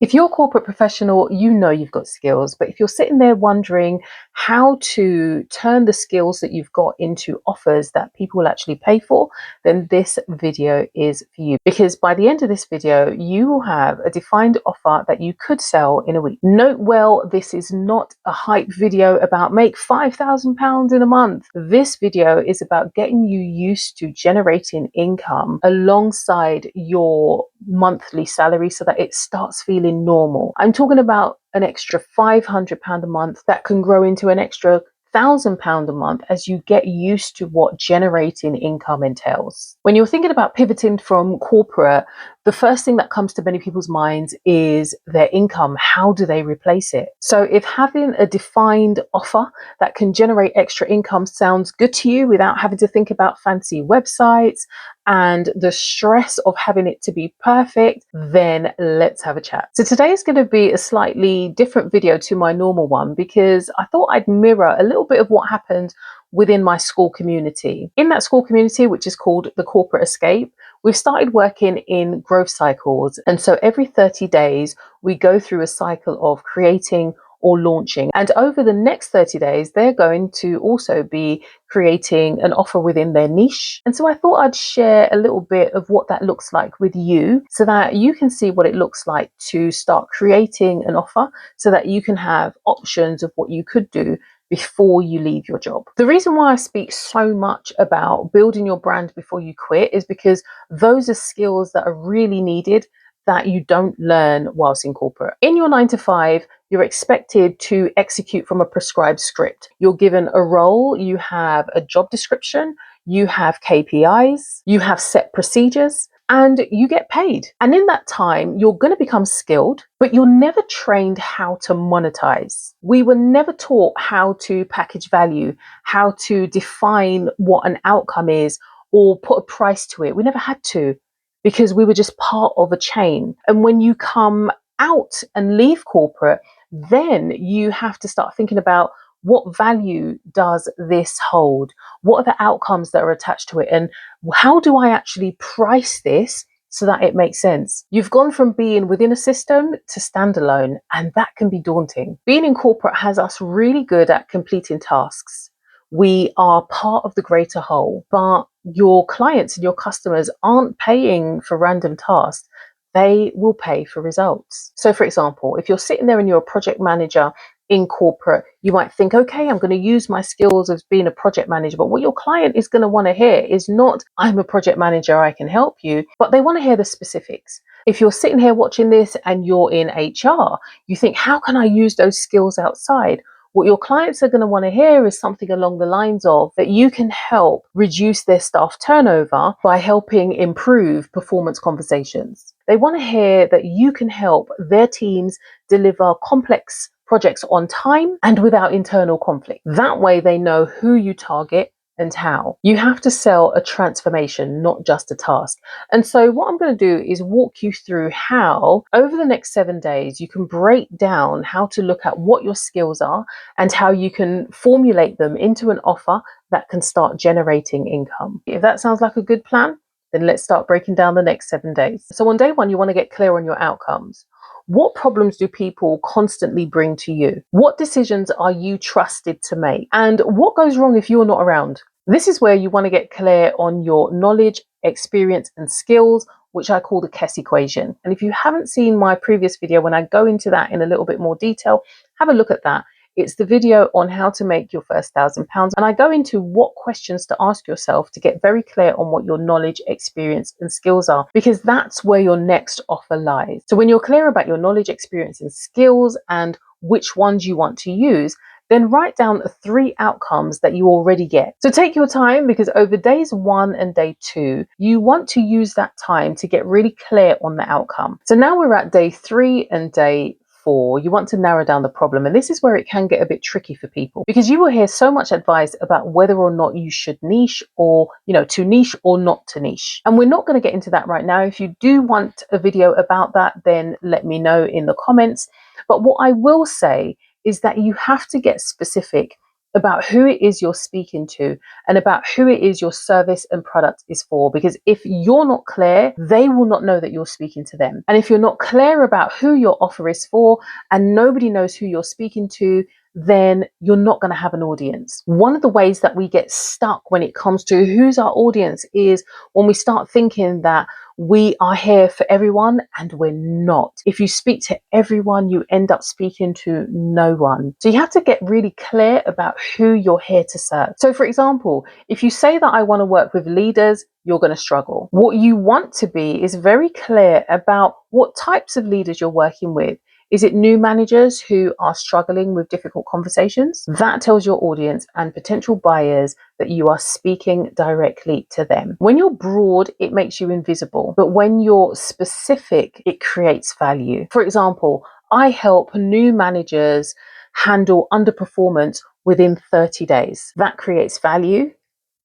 If you're a corporate professional, you know you've got skills, but if you're sitting there wondering how to turn the skills that you've got into offers that people will actually pay for, then this video is for you. Because by the end of this video, you will have a defined offer that you could sell in a week. Note well, this is not a hype video about make £5,000 in a month. This video is about getting you used to generating income alongside your monthly salary so that it starts feeling normal. I'm talking about an extra £500 a month that can grow into an extra £1,000 a month as you get used to what generating income entails. When you're thinking about pivoting from corporate, the first thing that comes to many people's minds is their income. How do they replace it? So if having a defined offer that can generate extra income sounds good to you without having to think about fancy websites and the stress of having it to be perfect, then let's have a chat. So today is going to be a slightly different video to my normal one because I thought I'd mirror a little bit of what happened within my school community. In that school community, which is called the Corporate Escape, we've started working in growth cycles. And so every 30 days, we go through a cycle of creating or launching. And over the next 30 days, they're going to also be creating an offer within their niche. And so I thought I'd share a little bit of what that looks like with you so that you can see what it looks like to start creating an offer so that you can have options of what you could do before you leave your job. The reason why I speak so much about building your brand before you quit is because those are skills that are really needed that you don't learn whilst in corporate. In your 9 to 5, you're expected to execute from a prescribed script. You're given a role, you have a job description, you have KPIs, you have set procedures, and you get paid. And in that time, you're going to become skilled, but you're never trained how to monetize. We were never taught how to package value, how to define what an outcome is, or put a price to it. We never had to because we were just part of a chain. And when you come out and leave corporate, then you have to start thinking about what value does this hold? What are the outcomes that are attached to it? And how do I actually price this so that it makes sense? You've gone from being within a system to standalone, and that can be daunting. Being in corporate has us really good at completing tasks. We are part of the greater whole, but your clients and your customers aren't paying for random tasks. They will pay for results. So for example, if you're sitting there and you're a project manager in corporate, you might think, okay, I'm going to use my skills as being a project manager. But what your client is going to want to hear is not, I'm a project manager, I can help you, but they want to hear the specifics. If you're sitting here watching this and you're in HR, you think, how can I use those skills outside? What your clients are going to want to hear is something along the lines of that you can help reduce their staff turnover by helping improve performance conversations. They want to hear that you can help their teams deliver complex projects on time and without internal conflict. That way they know who you target and how. You have to sell a transformation, not just a task. And so what I'm going to do is walk you through how over the next 7 days you can break down how to look at what your skills are and how you can formulate them into an offer that can start generating income. If that sounds like a good plan, then let's start breaking down the next 7 days. So on day 1, you want to get clear on your outcomes. What problems do people constantly bring to you? What decisions are you trusted to make? And what goes wrong if you're not around? This is where you want to get clear on your knowledge, experience, and skills, which I call the KESS equation. And if you haven't seen my previous video, when I go into that in a little bit more detail, have a look at that. It's the video on how to make your first £1,000. And I go into what questions to ask yourself to get very clear on what your knowledge, experience, and skills are, because that's where your next offer lies. So when you're clear about your knowledge, experience, and skills and which ones you want to use, then write down the 3 outcomes that you already get. So take your time, because over days 1 and day 2, you want to use that time to get really clear on the outcome. So now we're at day 3 and day 4, you want to narrow down the problem. And this is where it can get a bit tricky for people, because you will hear so much advice about whether or not you should niche, or, to niche or not to niche. And we're not going to get into that right now. If you do want a video about that, then let me know in the comments. But what I will say is that you have to get specific about who it is you're speaking to and about who it is your service and product is for. Because if you're not clear, they will not know that you're speaking to them. And if you're not clear about who your offer is for and nobody knows who you're speaking to, then you're not going to have an audience. One of the ways that we get stuck when it comes to who's our audience is when we start thinking that we are here for everyone, and we're not. If you speak to everyone, you end up speaking to no one. So you have to get really clear about who you're here to serve. So for example, if you say that I want to work with leaders, you're going to struggle. What you want to be is very clear about what types of leaders you're working with. Is it new managers who are struggling with difficult conversations? That tells your audience and potential buyers that you are speaking directly to them. When you're broad, it makes you invisible. But when you're specific, it creates value. For example, I help new managers handle underperformance within 30 days. That creates value,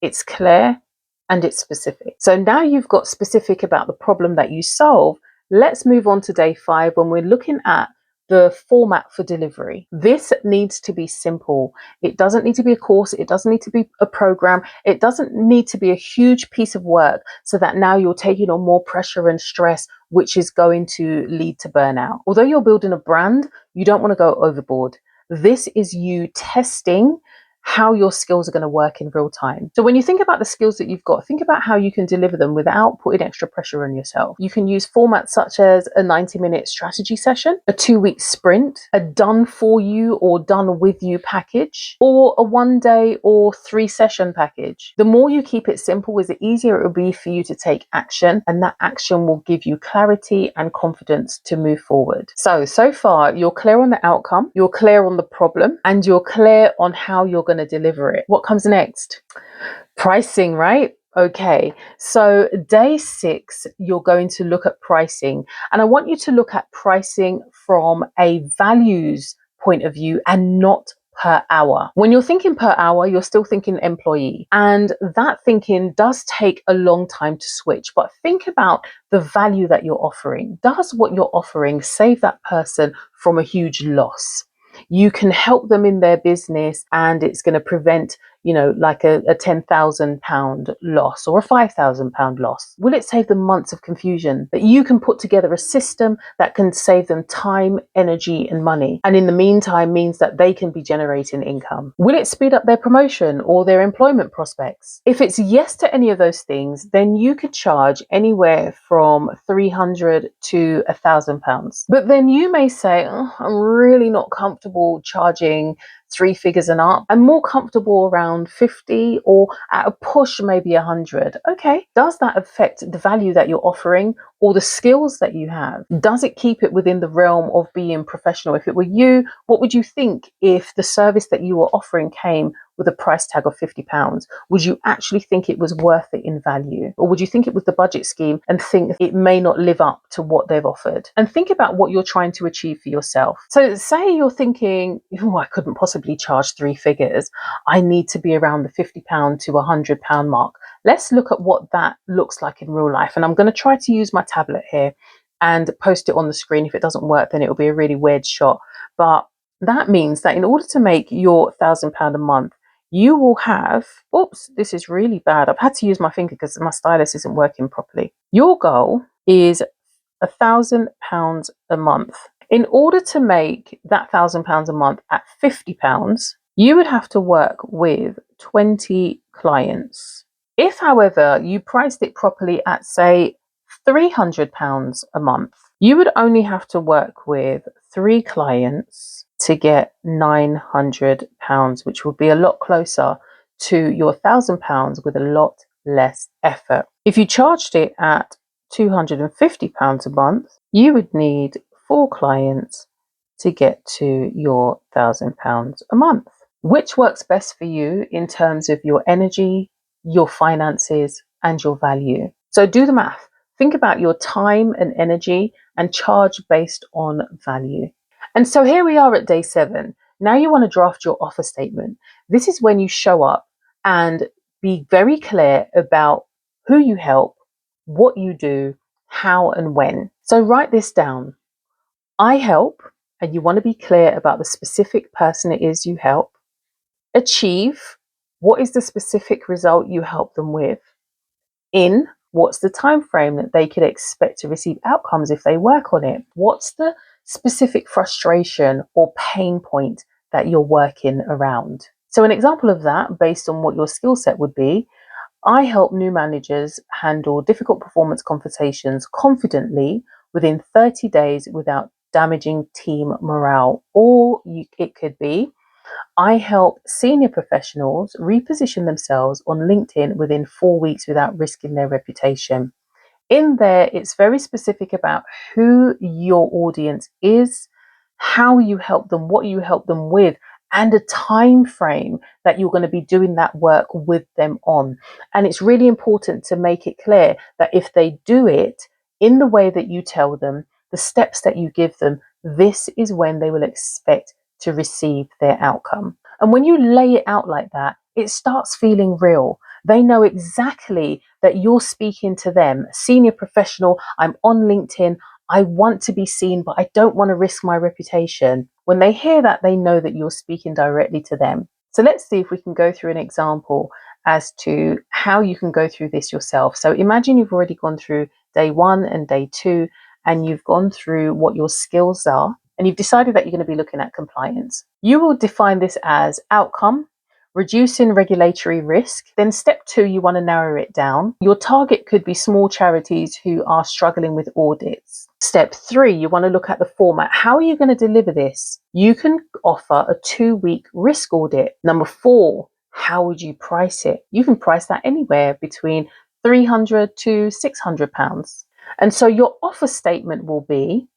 it's clear, and it's specific. So now you've got specific about the problem that you solve. Let's move on to day 5 when we're looking at the format for delivery. This needs to be simple. It doesn't need to be a course. It doesn't need to be a program. It doesn't need to be a huge piece of work so that now you're taking on more pressure and stress, which is going to lead to burnout. Although you're building a brand, you don't want to go overboard. This is you testing how your skills are going to work in real time. So when you think about the skills that you've got, think about how you can deliver them without putting extra pressure on yourself. You can use formats such as a 90-minute strategy session, a 2-week sprint, a done for you or done with you package, or a 1-day or 3-session package. The more you keep it simple, the easier it will be for you to take action, and that action will give you clarity and confidence to move forward. So far, you're clear on the outcome, you're clear on the problem, and you're clear on how you're going to deliver it. What comes next? Pricing, right? Okay, so day 6, you're going to look at pricing, and I want you to look at pricing from a values point of view and not per hour. When you're thinking per hour, you're still thinking employee, and that thinking does take a long time to switch. But think about the value that you're offering. Does what you're offering save that person from a huge loss? You can help them in their business, and it's going to prevent, like a £10,000 loss or a £5,000 loss. Will it save them months of confusion? That you can put together a system that can save them time, energy, and money, and in the meantime means that they can be generating income. Will it speed up their promotion or their employment prospects? If it's yes to any of those things, then you could charge anywhere from £300 to £1,000. But then you may say, oh, I'm really not comfortable charging 3 figures and up. I'm more comfortable around 50 or at a push maybe 100. Okay, does that affect the value that you're offering or the skills that you have? Does it keep it within the realm of being professional? If it were you, what would you think if the service that you were offering came with a price tag of £50? Would you actually think it was worth it in value? Or would you think it was the budget scheme and think it may not live up to what they've offered? And think about what you're trying to achieve for yourself. So say you're thinking, oh, I couldn't possibly charge 3 figures. I need to be around the £50 to £100 mark. Let's look at what that looks like in real life. And I'm going to try to use my tablet here and post it on the screen. If it doesn't work, then it'll be a really weird shot. But that means that in order to make your £1,000 a month, you will have, oops, this is really bad. I've had to use my finger because my stylus isn't working properly. Your goal is £1,000 a month. In order to make that £1,000 a month at £50, you would have to work with 20 clients. If, however, you priced it properly at, say, £300 a month, you would only have to work with 3 clients to get £900, which would be a lot closer to your £1,000 with a lot less effort. If you charged it at £250 a month, you would need 4 clients to get to your £1,000 a month. Which works best for you in terms of your energy, your finances, and your value? So do the math. Think about your time and energy and charge based on value. And so here we are at day 7. Now you want to draft your offer statement. This is when you show up and be very clear about who you help, what you do, how and when. So write this down. I help, and you want to be clear about the specific person it is you help. Achieve, what is the specific result you help them with? In, what's the time frame that they could expect to receive outcomes if they work on it? What's the specific frustration or pain point that you're working around? So an example of that, based on what your skill set would be, I help new managers handle difficult performance conversations confidently within 30 days without damaging team morale. Or it could be, I help senior professionals reposition themselves on LinkedIn within 4 weeks without risking their reputation. In there, it's very specific about who your audience is, how you help them, what you help them with, and a time frame that you're going to be doing that work with them on. And it's really important to make it clear that if they do it in the way that you tell them, the steps that you give them, this is when they will expect to receive their outcome. And when you lay it out like that, it starts feeling real. They know exactly that you're speaking to them, senior professional. I'm on LinkedIn. I want to be seen, but I don't want to risk my reputation. When they hear that, they know that you're speaking directly to them. So let's see if we can go through an example as to how you can go through this yourself. So imagine you've already gone through day 1 and day 2, and you've gone through what your skills are, and you've decided that you're going to be looking at compliance. You will define this as outcome, reducing regulatory risk. Then step 2, you want to narrow it down. Your target could be small charities who are struggling with audits. Step 3, you want to look at the format. How are you going to deliver this? You can offer a 2-week risk audit. Number 4, how would you price it? You can price that anywhere between £300 to £600. And so your offer statement will be,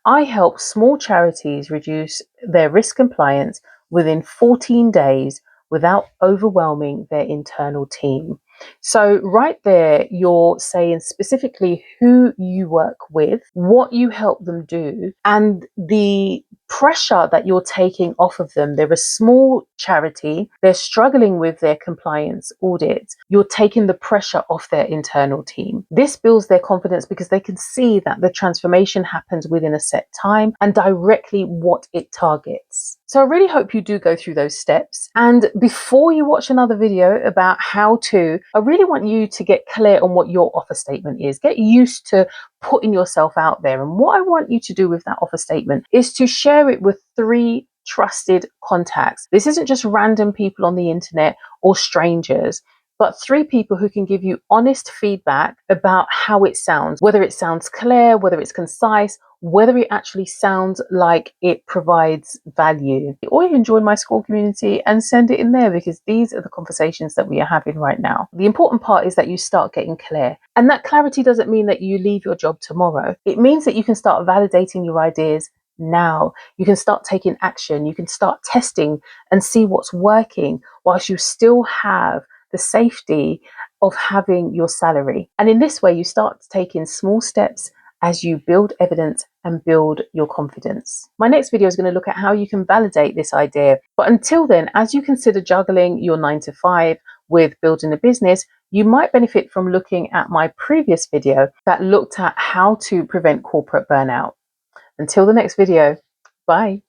I help small charities reduce their risk compliance within 14 days without overwhelming their internal team. So right there, you're saying specifically who you work with, what you help them do, and the pressure that you're taking off of them. They're a small charity. They're struggling with their compliance audit. You're taking the pressure off their internal team. This builds their confidence because they can see that the transformation happens within a set time and directly what it targets. So I really hope you do go through those steps. And before you watch another video about how to, I really want you to get clear on what your offer statement is. Get used to putting yourself out there. And what I want you to do with that offer statement is to share it with 3 trusted contacts. This isn't just random people on the internet or strangers, but 3 people who can give you honest feedback about how it sounds, whether it sounds clear, whether it's concise, whether it actually sounds like it provides value. Or you can join my school community and send it in there, because these are the conversations that we are having right now. The important part is that you start getting clear. And that clarity doesn't mean that you leave your job tomorrow. It means that you can start validating your ideas now. You can start taking action. You can start testing and see what's working whilst you still have the safety of having your salary. And in this way, you start taking small steps as you build evidence and build your confidence. My next video is going to look at how you can validate this idea. But until then, as you consider juggling your 9 to 5 with building a business, you might benefit from looking at my previous video that looked at how to prevent corporate burnout. Until the next video, bye.